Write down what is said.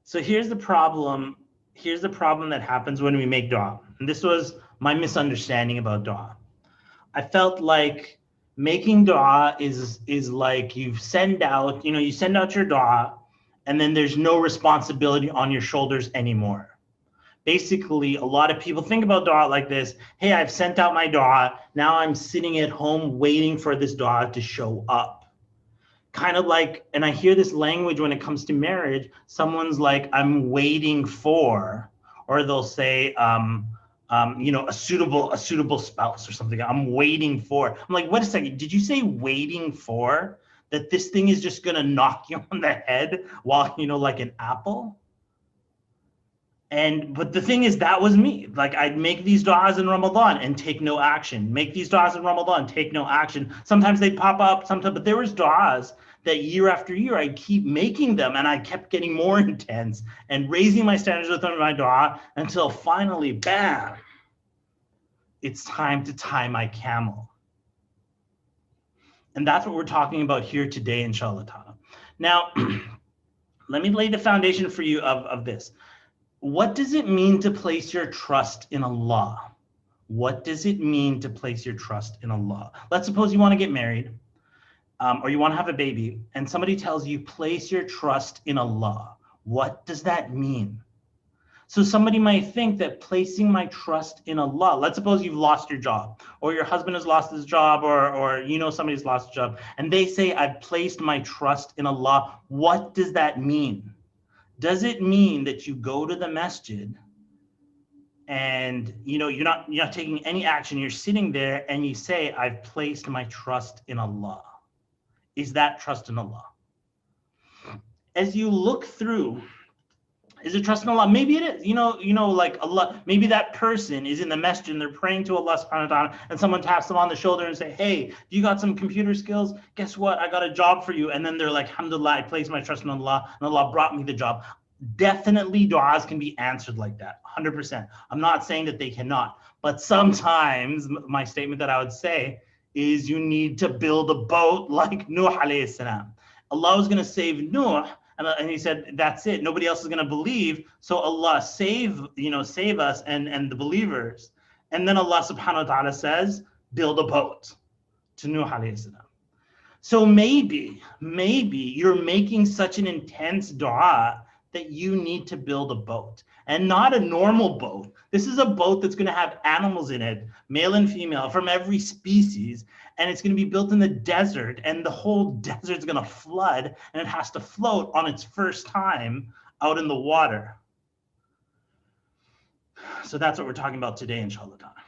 So here's the problem. Here's the problem that happens when we make dua. And this was my misunderstanding about dua. I felt like making dua is like you send out, you send out your dua, and then there's no responsibility on your shoulders anymore. Basically, a lot of people think about dua like this. Hey, I've sent out my dua. Now I'm sitting at home waiting for this dua to show up. Kind of like, and I hear this language when it comes to marriage. Someone's like, I'm waiting for, or they'll say, a suitable spouse or something. I'm waiting for. I'm like, wait a second. Did you say waiting for? That this thing is just gonna knock you on the head while, like an apple? But the thing is, that was me. Like, I'd make these du'as in Ramadan and take no action. Make these du'as in Ramadan, take no action. Sometimes they'd pop up, but there was du'as that year after year, I'd keep making them, and I kept getting more intense and raising my standards within my du'a until finally, bam, it's time to tie my camel. And that's what we're talking about here today, inshallah ta'ala. Now, let me lay the foundation for you of this. What does it mean to place your trust in Allah? What does it mean to place your trust in Allah? Let's suppose you want to get married, or you want to have a baby, and somebody tells you, place your trust in Allah. What does that mean? So somebody might think that placing my trust in Allah, let's suppose you've lost your job, or your husband has lost his job, or somebody's lost a job, and they say, I've placed my trust in Allah. What does that mean? Does it mean that you go to the masjid and you're not taking any action, you're sitting there and you say, I've placed my trust in Allah? Is that trust in Allah? As you look through, is it trust in Allah? Maybe it is. Like Allah, maybe that person is in the masjid and they're praying to Allah subhanahu wa ta'ala, and someone taps them on the shoulder and say, hey, you got some computer skills? Guess what? I got a job for you. And then they're like, alhamdulillah, I placed my trust in Allah and Allah brought me the job. Definitely du'as can be answered like that, 100%. I'm not saying that they cannot, but sometimes my statement that I would say is you need to build a boat like Nuh alayhi salam. Allah was going to save Nuh, and he said, that's it. Nobody else is going to believe. So Allah save us and the believers. And then Allah subhanahu wa ta'ala says, build a boat to Nuh alayhi salam. So maybe you're making such an intense dua that you need to build a boat, and not a normal boat. This is a boat that's going to have animals in it, male and female, from every species, and it's going to be built in the desert, and the whole desert's going to flood, and it has to float on its first time out in the water. So that's what we're talking about today, inshallah ta'ala.